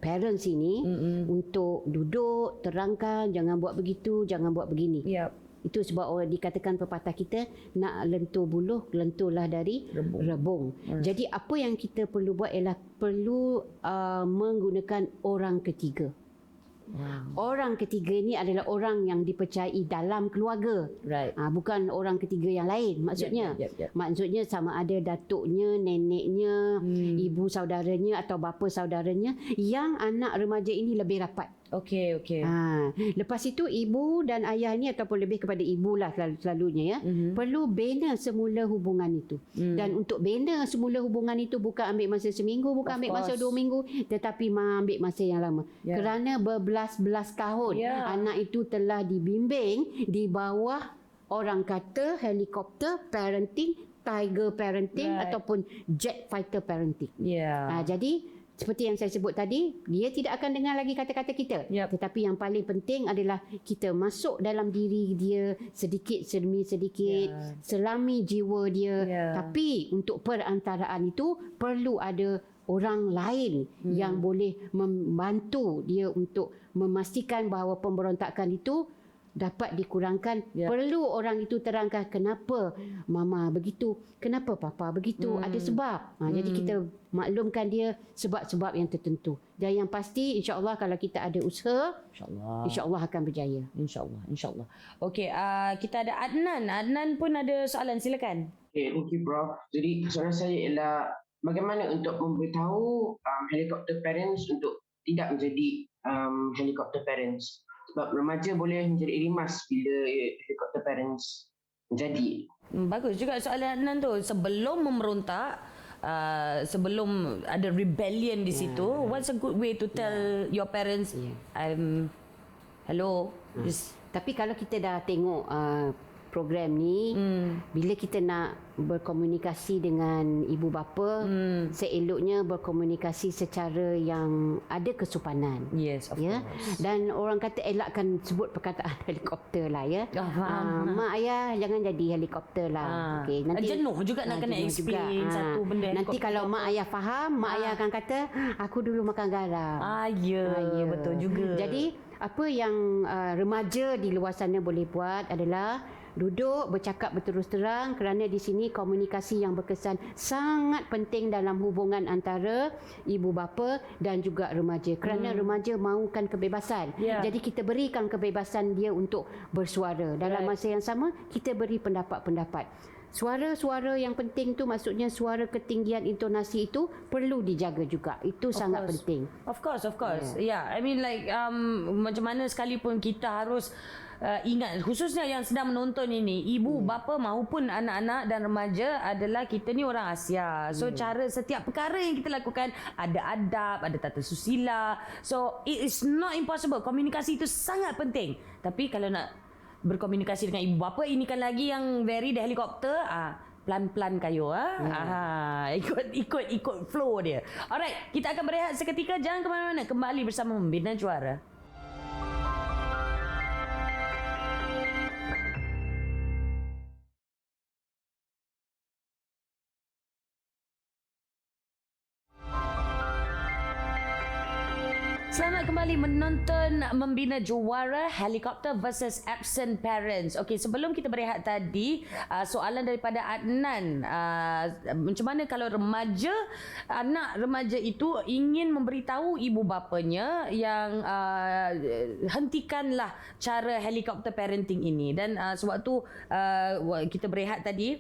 parents ini untuk duduk, terangkan, jangan buat begitu, jangan buat begini. Yep. Itu sebab orang dikatakan pepatah kita, nak lentur buluh, lenturlah dari rebung. Jadi apa yang kita perlu buat ialah perlu menggunakan orang ketiga. Orang ketiga ini adalah orang yang dipercayai dalam keluarga. Right. Bukan orang ketiga yang lain maksudnya. Yep. Maksudnya sama ada datuknya, neneknya, ibu saudaranya atau bapa saudaranya yang anak remaja ini lebih rapat. Okey. Lepas itu ibu dan ayah ni ataupun lebih kepada ibu lah selalunya ya, perlu bina semula hubungan itu. Dan untuk bina semula hubungan itu bukan ambil masa seminggu, bukan ambil masa 2 minggu, tetapi ambil masa yang lama. Kerana berbelas-belas tahun anak itu telah dibimbing di bawah orang kata helikopter parenting, tiger parenting ataupun jet fighter parenting. Jadi seperti yang saya sebut tadi, dia tidak akan dengar lagi kata-kata kita. Tetapi yang paling penting adalah kita masuk dalam diri dia sedikit demi sedikit, selami jiwa dia. Tapi untuk perantaraan itu perlu ada orang lain yang boleh membantu dia untuk memastikan bahawa pemberontakan itu dapat dikurangkan. Perlu orang itu terangkan kenapa mama begitu, kenapa papa begitu, ada sebab. Jadi kita maklumkan dia sebab-sebab yang tertentu. Dan yang pasti insya-Allah kalau kita ada usaha, insya-Allah akan berjaya. Insya-Allah. Okey, kita ada Adnan. Adnan pun ada soalan, silakan. Okay, thank you Prof. Jadi soalan saya ialah bagaimana untuk memberitahu helicopter parents untuk tidak menjadi helicopter parents. sebab remaja boleh menjadi rimas bila helicopter parents menjadi. Bagus juga soalan Adnan tu. Sebelum memerontak, sebelum ada rebellion di situ, what's a good way to tell your parents, hello, Tapi kalau kita dah tengok program ni, bila kita nak berkomunikasi dengan ibu bapa, seeloknya berkomunikasi secara yang ada kesopanan. yes, of Ya, course. dan orang kata elakkan sebut perkataan helikopter lah ya. Mak ayah jangan jadi helikopter lah. Okey, jenuh juga nak kena jenuh explain satu benda Nanti helikopter. kalau mak ayah faham, mak ayah akan kata aku dulu makan garam. Ya, Ya. betul juga. Jadi apa yang remaja di luar sana boleh buat adalah duduk bercakap berterus terang, kerana di sini komunikasi yang berkesan sangat penting dalam hubungan antara ibu bapa dan juga remaja, kerana remaja mahukan kebebasan. Jadi kita berikan kebebasan dia untuk bersuara. Dalam masa yang sama kita beri pendapat-pendapat. Suara-suara yang penting tu, maksudnya suara, ketinggian intonasi itu perlu dijaga juga. Itu sangat penting. Of course. Yeah, I mean like macam mana sekalipun kita harus ingat, khususnya yang sedang menonton ini, ibu, bapa maupun anak-anak dan remaja adalah kita ni orang Asia. So cara setiap perkara yang kita lakukan ada adab, ada tata susila. So it is not impossible. Komunikasi itu sangat penting. Tapi kalau nak berkomunikasi dengan ibu bapa, ini kan lagi yang very the helicopter, pelan-pelan kayu ikut flow dia. Alright, kita akan berehat seketika, jangan ke mana-mana, kembali bersama Membina Juara. Selamat kembali menonton Membina Juara, Helicopter versus Absent Parents. Okey, sebelum kita berehat tadi, soalan daripada Adnan, macam mana kalau anak remaja itu ingin memberitahu ibu bapanya yang hentikanlah cara helicopter parenting ini. Dan sewaktu kita berehat tadi,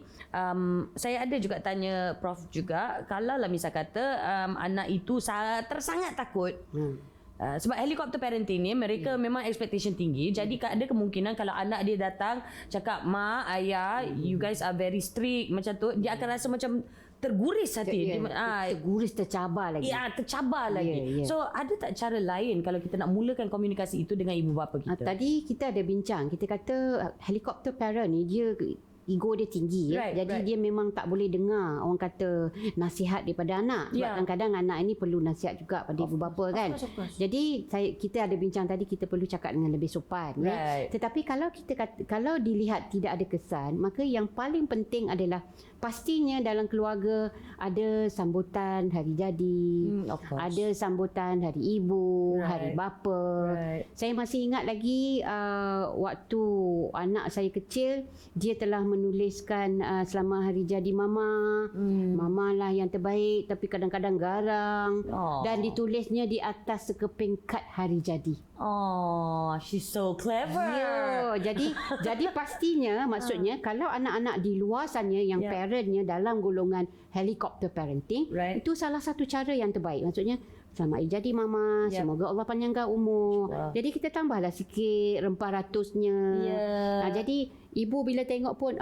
saya ada juga tanya Prof juga, kalau lah misal kata anak itu sangat takut, sebab helicopter parenting ni mereka memang expectation tinggi. Jadi ada kemungkinan kalau anak dia datang cakap, mak, ayah, you guys are very strict macam tu, dia akan rasa macam terguris hati. Terguris, tercabar lagi. Ya, tercabar lagi. So ada tak cara lain kalau kita nak mulakan komunikasi itu dengan ibu bapa kita? Tadi kita ada bincang, kita kata helicopter parent ni dia ego dia tinggi, jadi dia memang tak boleh dengar orang kata nasihat daripada anak. Sebab kadang-kadang anak ini perlu nasihat juga pada ibu bapa kan. Of course. Jadi kita ada bincang tadi, kita perlu cakap dengan lebih sopan. Tetapi kalau dilihat tidak ada kesan, maka yang paling penting adalah pastinya dalam keluarga ada sambutan hari jadi, ada sambutan hari ibu, hari bapa. Saya masih ingat lagi waktu anak saya kecil, dia telah menuliskan selamat hari jadi mama, mama lah yang terbaik, tapi kadang-kadang garang, dan ditulisnya di atas sekeping kad hari jadi. She's so clever. Jadi pastinya, maksudnya kalau anak-anak di luar sana yang parentnya dalam golongan helicopter parenting, itu salah satu cara yang terbaik. Maksudnya selamat hari jadi mama, semoga Allah panjangkan umur. Jadi kita tambahlah sikit rempah ratusnya. Jadi ibu bila tengok pun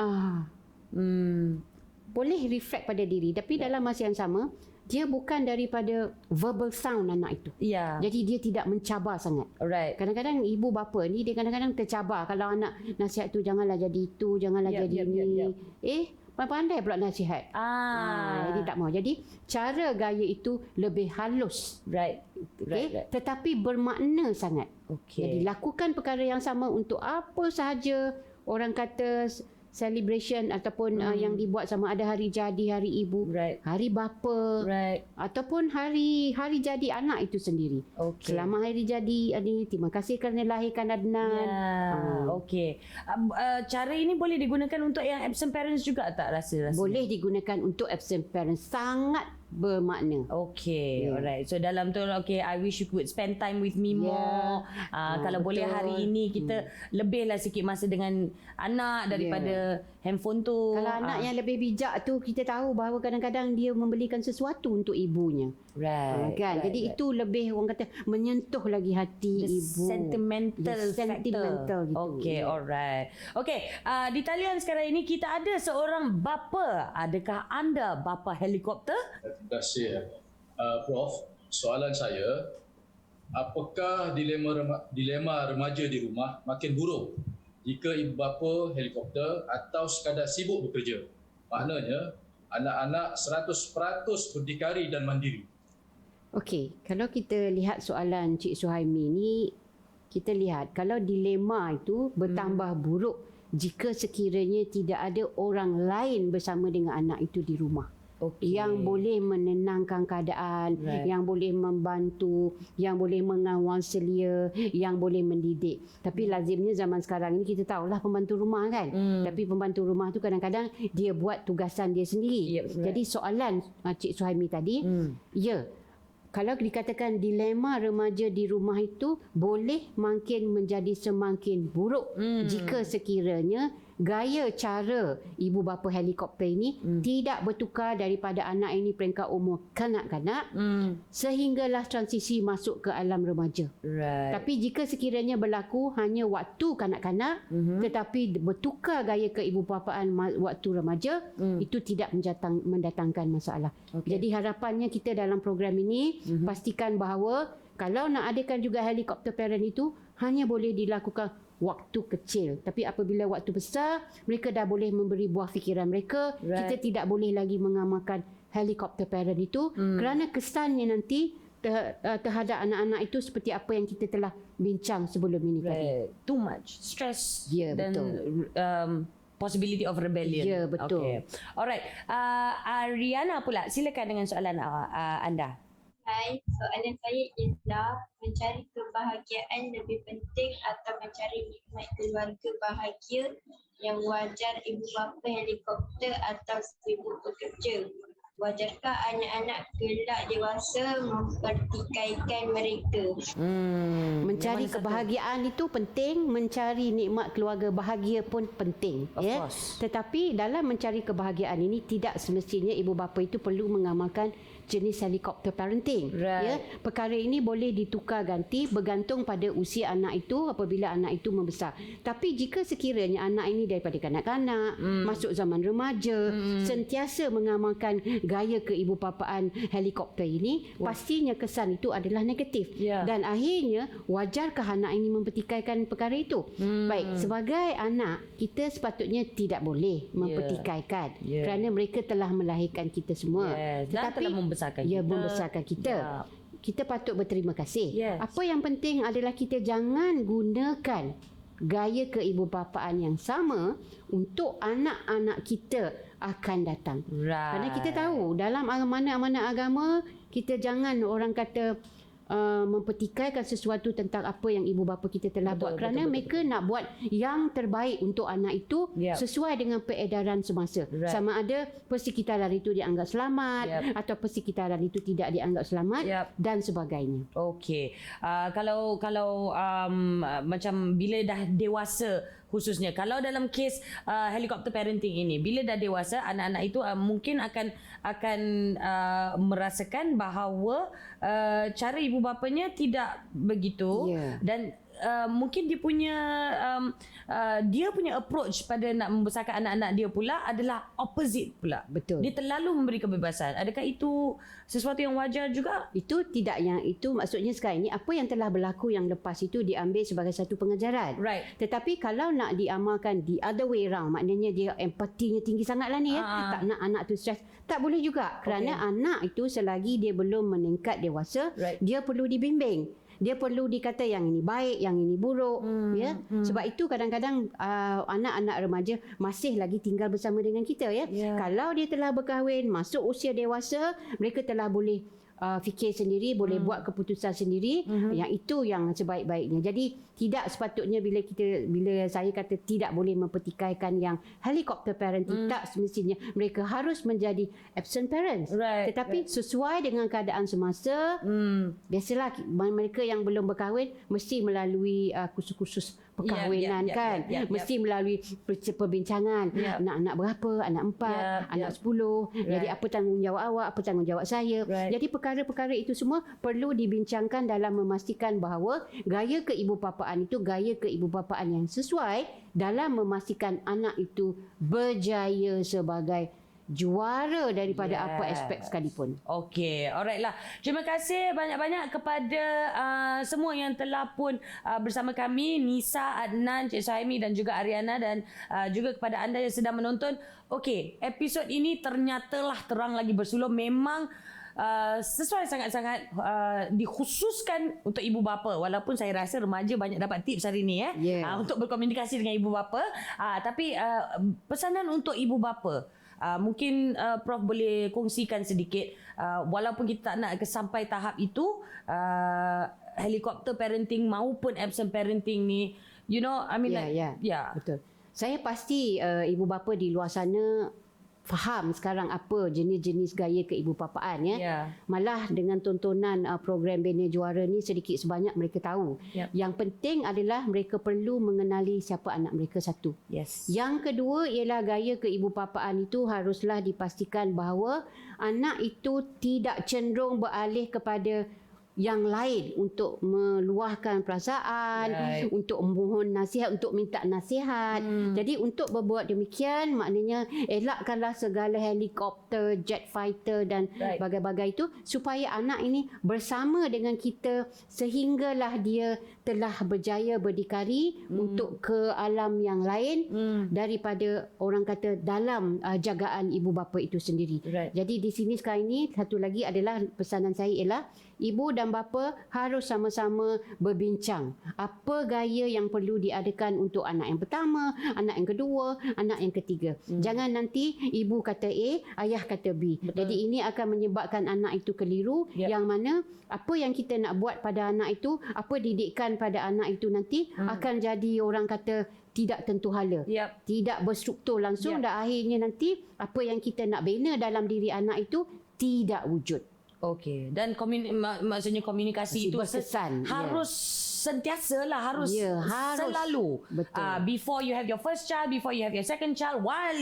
boleh reflect pada diri, tapi dalam masa yang sama dia bukan daripada verbal sound anak itu. Jadi dia tidak mencabar sangat. Kadang-kadang ibu bapa ni dia kadang-kadang tercabar kalau anak nasihat tu, janganlah jadi itu, janganlah jadi ini. Pandai pula nasihat. Jadi tak mau. Jadi cara gaya itu lebih halus. Tetapi bermakna sangat. Jadi lakukan perkara yang sama untuk apa sahaja orang kata celebration ataupun yang dibuat, sama ada hari jadi, hari ibu, hari bapa, ataupun hari jadi anak itu sendiri. Selamat hari jadi Adi, terima kasih kerana lahirkan Adnan. Cara ini boleh digunakan untuk yang absent parents juga tak rasa? Boleh digunakan untuk absent parents, sangat bermakna. Alright. So dalam tu, I wish you could spend time with me more. Kalau boleh hari ini kita lebihlah sikit masa dengan anak daripada handphone tu. Kalau anak yang lebih bijak tu, kita tahu bahawa kadang-kadang dia membelikan sesuatu untuk ibunya. Right. Kan? Jadi itu lebih orang kata menyentuh lagi hati The ibu. sentimental The sentimental factor. gitu. Okay, Ya. alright. Okay, di talian sekarang ini kita ada seorang bapa. Adakah anda bapa helikopter? Terima kasih Prof. Soalan saya, apakah dilema remaja di rumah makin buruk jika ibu bapa helikopter atau sekadar sibuk bekerja? Maknanya anak-anak 100% berdikari dan mandiri. Okey, kalau kita lihat soalan Cik Suhaimi ni, kita lihat kalau dilema itu bertambah buruk jika sekiranya tidak ada orang lain bersama dengan anak itu di rumah. Okay. Yang boleh menenangkan keadaan, yang boleh membantu, yang boleh mengawal selia, yang boleh mendidik. Tapi lazimnya zaman sekarang ni kita tahulah pembantu rumah kan. Tapi pembantu rumah tu kadang-kadang dia buat tugasan dia sendiri. Yep, right. Jadi soalan Cik Suhaimi tadi, ya, kalau dikatakan dilema remaja di rumah itu boleh makin menjadi semakin buruk jika sekiranya gaya cara ibu bapa helikopter ini tidak bertukar daripada anak ini peringkat umur kanak-kanak sehinggalah transisi masuk ke alam remaja. Right. Tapi jika sekiranya berlaku hanya waktu kanak-kanak tetapi bertukar gaya keibubapaan waktu remaja, itu tidak mendatangkan masalah. Okay. Jadi harapannya kita dalam program ini pastikan bahawa kalau nak adakan juga helikopter parent itu hanya boleh dilakukan waktu kecil. Tapi apabila waktu besar, mereka dah boleh memberi buah fikiran mereka. Right. Kita tidak boleh lagi mengamalkan helikopter parent itu kerana kesannya nanti terhadap anak-anak itu seperti apa yang kita telah bincang sebelum ini tadi. Right. Too much stress Ya, dan possibility of rebellion. Ya, betul. Okay. Alright. Ariana pula, silakan dengan soalan anda. Hai, soalan saya ialah mencari kebahagiaan lebih penting atau mencari nikmat keluarga bahagia yang wajar ibu bapa helikopter atau sibuk bekerja? Wajarkah anak-anak kelak dewasa mempertikaikan mereka? Mencari kebahagiaan itu penting, mencari nikmat keluarga bahagia pun penting. Of Ya. course. Tetapi dalam mencari kebahagiaan ini tidak semestinya ibu bapa itu perlu mengamalkan jenis helikopter parenting. Right. Ya. Perkara ini boleh ditukar ganti bergantung pada usia anak itu apabila anak itu membesar. Tapi jika sekiranya anak ini daripada kanak-kanak, masuk zaman remaja, sentiasa mengamalkan gaya keibubapaan helikopter ini, pastinya kesan itu adalah negatif. Ya. Dan akhirnya wajarkah anak ini mempertikaikan perkara itu? Baik, sebagai anak kita sepatutnya tidak boleh mempertikaikan kerana mereka telah melahirkan kita semua. Yes. Dan telah membesarkan kita. membesarkan kita. Ya. Kita patut berterima kasih. Yes. Apa yang penting adalah kita jangan gunakan gaya keibubapaan yang sama untuk anak-anak kita akan datang. Right. Kerana kita tahu dalam mana-mana agama kita jangan orang kata mempertikaikan sesuatu tentang apa yang ibu bapa kita telah buat kerana mereka nak buat yang terbaik untuk anak itu sesuai dengan peredaran semasa. Right. Sama ada persekitaran itu dianggap selamat atau persekitaran itu tidak dianggap selamat dan sebagainya. Okey. Kalau macam bila dah dewasa khususnya kalau dalam kes helikopter parenting ini bila dah dewasa anak-anak itu mungkin akan merasakan bahawa cara ibu bapanya tidak begitu dan mungkin dia punya approach pada nak membesarkan anak-anak dia pula adalah opposite pula. Betul. Dia terlalu memberi kebebasan. Adakah itu sesuatu yang wajar juga? Itu tidak yang itu maksudnya sekarang ini apa yang telah berlaku yang lepas itu diambil sebagai satu pengajaran. Right. Tetapi kalau nak diamalkan the other way round, maknanya dia empatinya tinggi sangatlah ni tak nak anak tu stres, tak boleh juga kerana anak itu selagi dia belum meningkat dewasa, dia perlu dibimbing. Dia perlu dikata yang ini baik, yang ini buruk. Sebab itu kadang-kadang anak-anak remaja masih lagi tinggal bersama dengan kita. Kalau dia telah berkahwin, masuk usia dewasa, mereka telah boleh fikir sendiri, boleh buat keputusan sendiri. Yang itu yang sebaik-baiknya. Jadi tidak sepatutnya bila saya kata tidak boleh mempertikaikan yang helicopter parenting, tak semestinya mereka harus menjadi absent parents. Tetapi sesuai dengan keadaan semasa, biasalah mereka yang belum berkahwin mesti melalui kursus-kursus perkahwinan kan. Mesti melalui perbincangan. Anak-anak berapa, anak 4, anak 10. Jadi apa tanggungjawab awak, apa tanggungjawab saya. Jadi perkara-perkara itu semua perlu dibincangkan dalam memastikan bahawa gaya keibubapaan itu gaya keibubapaan yang sesuai dalam memastikan anak itu berjaya sebagai juara daripada apa aspek sekalipun. Okey, alright lah. Terima kasih banyak-banyak kepada semua yang telah pun bersama kami, Nisa, Adnan, Cik Suhaimi dan juga Ariana, dan juga kepada anda yang sedang menonton. Okey, episod ini ternyatalah terang lagi bersulur. Memang sesuai sangat-sangat dikhususkan untuk ibu bapa, walaupun saya rasa remaja banyak dapat tips hari ni untuk berkomunikasi dengan ibu bapa, tapi pesanan untuk ibu bapa mungkin Prof boleh kongsikan sedikit, walaupun kita tak nak sampai tahap itu, helikopter parenting maupun absent parenting ni, you know, I mean Betul. Saya pasti ibu bapa di luar sana faham sekarang apa jenis-jenis gaya keibubapaan Malah dengan tontonan program Bina Juara ni sedikit sebanyak mereka tahu. Yang penting adalah mereka perlu mengenali siapa anak mereka, satu. Yang kedua ialah gaya keibubapaan itu haruslah dipastikan bahawa anak itu tidak cenderung beralih kepada yang lain untuk meluahkan perasaan, untuk memohon nasihat, untuk minta nasihat. Jadi untuk berbuat demikian, maknanya elakkanlah segala helikopter, jet fighter dan bagai-bagai itu, supaya anak ini bersama dengan kita sehinggalah dia telah berjaya berdikari untuk ke alam yang lain daripada orang kata dalam jagaan ibu bapa itu sendiri. Jadi di sini sekarang ini satu lagi adalah pesanan saya ialah ibu dan bapa harus sama-sama berbincang apa gaya yang perlu diadakan untuk anak yang pertama, anak yang kedua, anak yang ketiga. Jangan nanti ibu kata A, ayah kata B. Jadi ini akan menyebabkan anak itu keliru, yang mana apa yang kita nak buat pada anak itu, apa didikan pada anak itu nanti akan jadi orang kata tidak tentu hala. Tidak berstruktur langsung dan akhirnya nanti apa yang kita nak bina dalam diri anak itu tidak wujud. Okey, dan maksudnya komunikasi itu berkesan, harus sentiasa lah, harus selalu. Before you have your first child, before you have your second child, while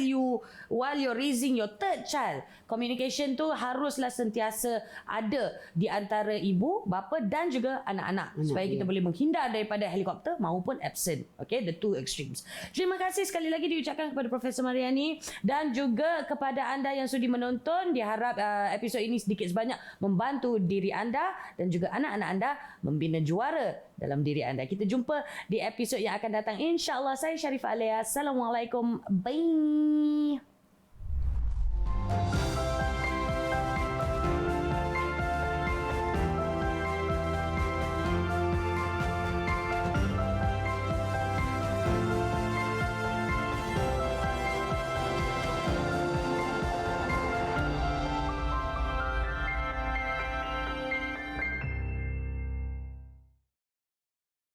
you're raising your third child, communication tu haruslah sentiasa ada di antara ibu, bapa dan juga anak-anak, supaya kita boleh menghindar daripada helikopter maupun absent. Okay, the two extremes. Terima kasih sekali lagi diucapkan kepada Profesor Mariani dan juga kepada anda yang sudi menonton. Diharap episod ini sedikit sebanyak membantu diri anda dan juga anak-anak anda membina juara dalam diri anda. Kita jumpa di episod yang akan datang, insya-Allah. Saya Sharifah Alea. Assalamualaikum. Bye.